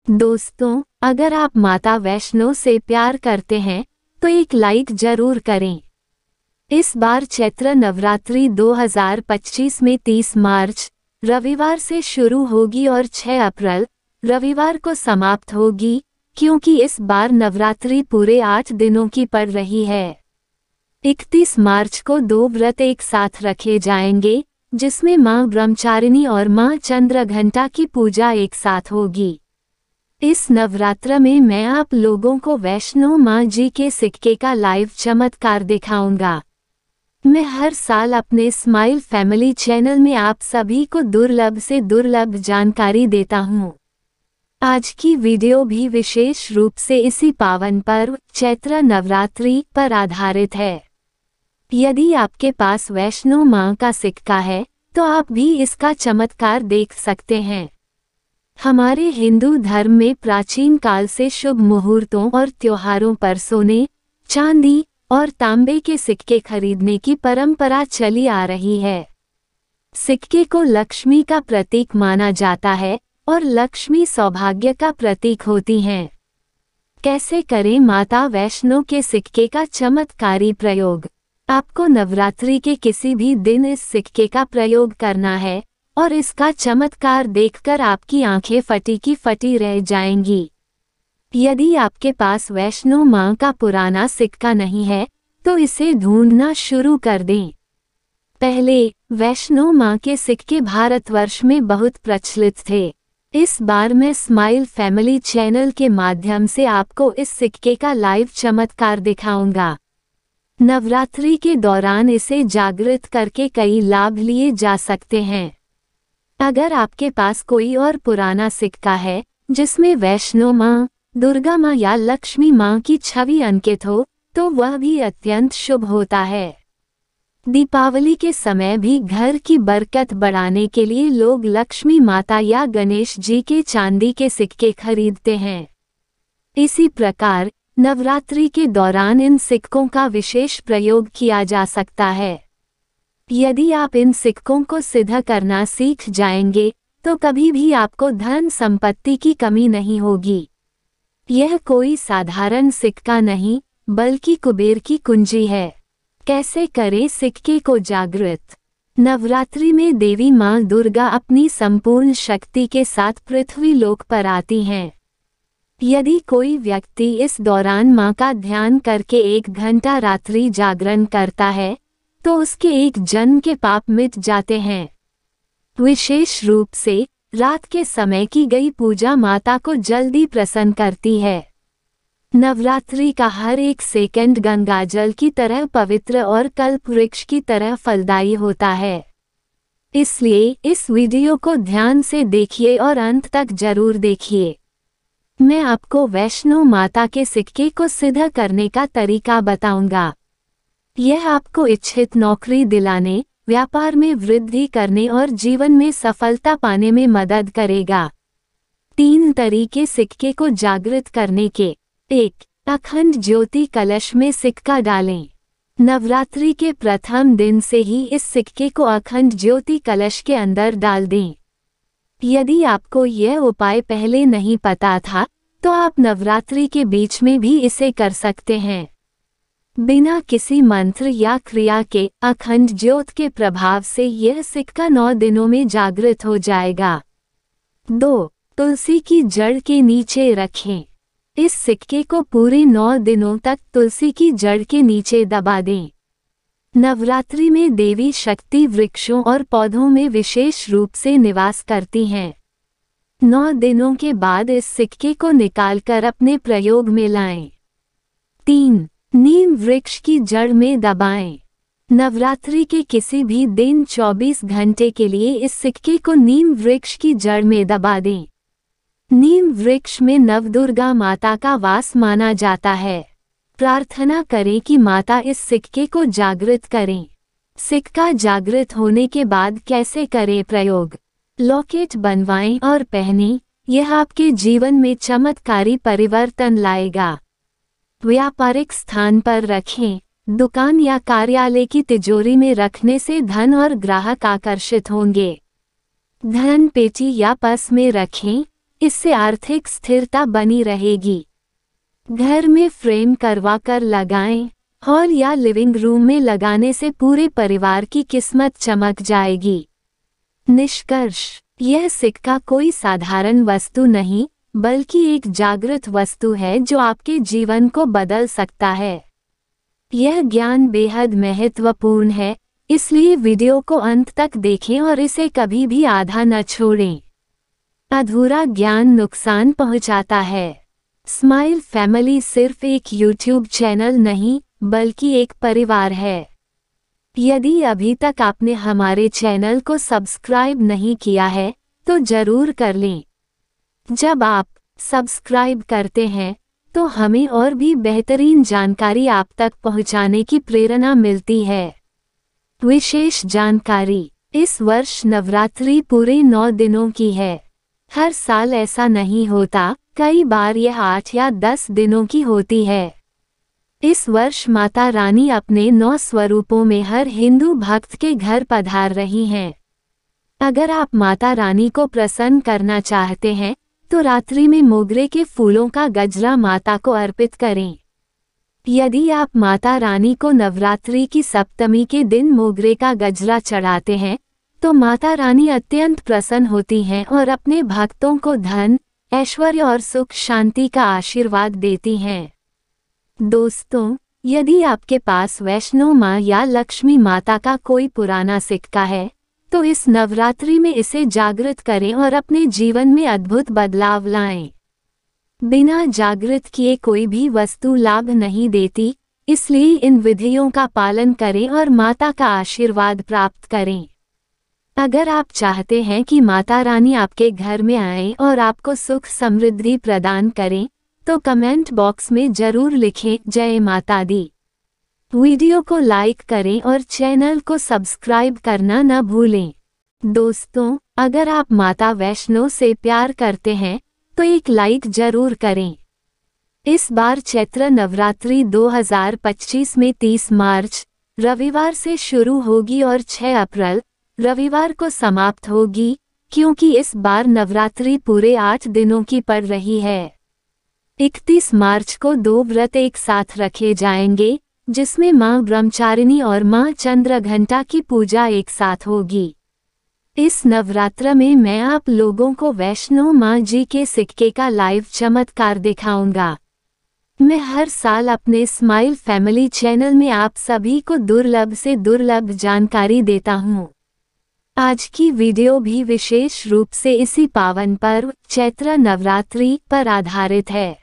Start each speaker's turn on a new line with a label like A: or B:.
A: दोस्तों, अगर आप माता वैष्णो से प्यार करते हैं तो एक लाइक जरूर करें। इस बार चैत्र नवरात्रि 2025 में 30 मार्च रविवार से शुरू होगी और 6 अप्रैल रविवार को समाप्त होगी, क्योंकि इस बार नवरात्रि पूरे 8 दिनों की पड़ रही है। 31 मार्च को 2 व्रत एक साथ रखे जाएंगे, जिसमें मां ब्रह्मचारिणी और मां चंद्रघंटा की पूजा एक साथ होगी। इस नवरात्र में मैं आप लोगों को वैष्णो मां जी के सिक्के का लाइव चमत्कार दिखाऊंगा। मैं हर साल अपने स्माइल फैमिली चैनल में आप सभी को दुर्लभ से दुर्लभ जानकारी देता हूं। आज की वीडियो भी विशेष रूप से इसी पावन पर्व चैत्र नवरात्रि पर आधारित है। यदि आपके पास वैष्णो मां का सिक्का है तो आप भी इसका चमत्कार देख सकते हैं। हमारे हिंदू धर्म में प्राचीन काल से शुभ मुहूर्तों और त्योहारों पर सोने, चांदी और तांबे के सिक्के खरीदने की परंपरा चली आ रही है। सिक्के को लक्ष्मी का प्रतीक माना जाता है और लक्ष्मी सौभाग्य का प्रतीक होती हैं। कैसे करें माता वैष्णो के सिक्के का चमत्कारी प्रयोग? आपको नवरात्रि के किसी भी दिन इस सिक्के का प्रयोग करना है और इसका चमत्कार देखकर आपकी आंखें फटी की फटी रह जाएंगी। यदि आपके पास वैष्णो मां का पुराना सिक्का नहीं है तो इसे ढूंढना शुरू कर दें। पहले वैष्णो मां के सिक्के भारतवर्ष में बहुत प्रचलित थे। इस बार मैं स्माइल फैमिली चैनल के माध्यम से आपको इस सिक्के का लाइव चमत्कार दिखाऊंगा। नवरात्रि के दौरान इसे जागृत करके कई लाभ लिए जा सकते हैं। अगर आपके पास कोई और पुराना सिक्का है जिसमें वैष्णो मां, दुर्गा मां या लक्ष्मी मां की छवि अंकित हो तो वह भी अत्यंत शुभ होता है। दीपावली के समय भी घर की बरकत बढ़ाने के लिए लोग लक्ष्मी माता या गणेश जी के चांदी के सिक्के खरीदते हैं। इसी प्रकार नवरात्रि के दौरान इन सिक्कों का विशेष प्रयोग किया जा सकता है। यदि आप इन सिक्कों को सिद्ध करना सीख जाएंगे तो कभी भी आपको धन संपत्ति की कमी नहीं होगी। यह कोई साधारण सिक्का नहीं बल्कि कुबेर की कुंजी है। कैसे करें सिक्के को जागृत? नवरात्रि में देवी मां दुर्गा अपनी संपूर्ण शक्ति के साथ पृथ्वी लोक पर आती हैं। यदि कोई व्यक्ति इस दौरान मां का ध्यान करके 1 घंटा रात्रि जागरण करता है तो उसके एक जन्म के पाप मिट जाते हैं। विशेष रूप से रात के समय की गई पूजा माता को जल्दी प्रसन्न करती है। नवरात्रि का हर एक सेकंड गंगाजल की तरह पवित्र और कल्प वृक्ष की तरह फलदायी होता है। इसलिए इस वीडियो को ध्यान से देखिए और अंत तक जरूर देखिए। मैं आपको वैष्णो माता के सिक्के को सिद्ध करने का तरीका बताऊंगा। यह आपको इच्छित नौकरी दिलाने, व्यापार में वृद्धि करने और जीवन में सफलता पाने में मदद करेगा। 3 तरीके सिक्के को जागृत करने के। 1. अखंड ज्योति कलश में सिक्का डालें। नवरात्रि के प्रथम दिन से ही इस सिक्के को अखंड ज्योति कलश के अंदर डाल दें। यदि आपको यह उपाय पहले नहीं पता था तो आप नवरात्रि के बीच में भी इसे कर सकते हैं। बिना किसी मंत्र या क्रिया के अखंड ज्योत के प्रभाव से यह सिक्का 9 दिनों में जागृत हो जाएगा। 2. तुलसी की जड़ के नीचे रखें। इस सिक्के को पूरे 9 दिनों तक तुलसी की जड़ के नीचे दबा दें। नवरात्रि में देवी शक्ति वृक्षों और पौधों में विशेष रूप से निवास करती हैं। 9 दिनों के बाद इस सिक्के को निकालकर अपने प्रयोग में लाएं। 3. नीम वृक्ष की जड़ में दबाएं। नवरात्रि के किसी भी दिन 24 घंटे के लिए इस सिक्के को नीम वृक्ष की जड़ में दबा दें। नीम वृक्ष में नवदुर्गा माता का वास माना जाता है। प्रार्थना करें कि माता इस सिक्के को जागृत करें। सिक्का जागृत होने के बाद कैसे करें प्रयोग? लॉकेट बनवाएं और पहनें। यह आपके जीवन में चमत्कारी परिवर्तन लाएगा। व्यापारिक स्थान पर रखें। दुकान या कार्यालय की तिजोरी में रखने से धन और ग्राहक आकर्षित होंगे। धन पेटी या पर्स में रखें। इससे आर्थिक स्थिरता बनी रहेगी। घर में फ्रेम करवा कर लगाएं। हॉल या लिविंग रूम में लगाने से पूरे परिवार की किस्मत चमक जाएगी। निष्कर्ष, यह सिक्का कोई साधारण वस्तु नहीं, बल्कि एक जागृत वस्तु है जो आपके जीवन को बदल सकता है। यह ज्ञान बेहद महत्वपूर्ण है, इसलिए वीडियो को अंत तक देखें और इसे कभी भी आधा न छोड़ें। अधूरा ज्ञान नुकसान पहुंचाता है। स्माइल फैमिली सिर्फ एक यूट्यूब चैनल नहीं, बल्कि एक परिवार है। यदि अभी तक आपने हमारे चैनल को सब्सक्राइब नहीं किया है, तो जरूर कर लें। जब आप सब्सक्राइब करते हैं, तो हमें और भी बेहतरीन जानकारी आप तक पहुंचाने की प्रेरणा मिलती है। विशेष जानकारी, इस वर्ष नवरात्रि पूरे 9 दिनों की है। हर साल ऐसा नहीं होता, कई बार यह 8 या 10 दिनों की होती है। इस वर्ष माता रानी अपने 9 स्वरूपों में हर हिंदू भक्त के घर पधार रही हैं। अगर आप माता रानी को प्रसन्न करना चाहते हैं, तो रात्रि में मोगरे के फूलों का गजरा माता को अर्पित करें। यदि आप माता रानी को नवरात्रि की सप्तमी के दिन मोगरे का गजरा चढ़ाते हैं, तो माता रानी अत्यंत प्रसन्न होती हैं और अपने भक्तों को धन, ऐश्वर्य और सुख शांति का आशीर्वाद देती हैं। दोस्तों, यदि आपके पास वैष्णो माँ या लक्ष्मी माता का कोई पुराना सिक्का है, तो इस नवरात्रि में इसे जागृत करें और अपने जीवन में अद्भुत बदलाव लाएं। बिना जागृत किए कोई भी वस्तु लाभ नहीं देती, इसलिए इन विधियों का पालन करें और माता का आशीर्वाद प्राप्त करें। अगर आप चाहते हैं कि माता रानी आपके घर में आए और आपको सुख समृद्धि प्रदान करें, तो कमेंट बॉक्स में जरूर लिखें जय माता दी। वीडियो को लाइक करें और चैनल को सब्सक्राइब करना न भूलें। दोस्तों, अगर आप माता वैष्णो से प्यार करते हैं, तो एक लाइक जरूर करें। इस बार चैत्र नवरात्रि 2025 में 30 मार्च रविवार से शुरू होगी और 6 अप्रैल रविवार को समाप्त होगी, क्योंकि इस बार नवरात्रि पूरे 8 दिनों की पड़ रही है। 31 मार्च को 2 व्रत एक साथ रखे जाएंगे, जिसमें मां ब्रह्मचारिणी और मां चंद्रघंटा की पूजा एक साथ होगी। इस नवरात्र में मैं आप लोगों को वैष्णो मां जी के सिक्के का लाइव चमत्कार दिखाऊंगा। मैं हर साल अपने स्माइल फैमिली चैनल में आप सभी को दुर्लभ से दुर्लभ जानकारी देता हूं। आज की वीडियो भी विशेष रूप से इसी पावन पर्व चैत्र नवरात्रि पर आधारित है।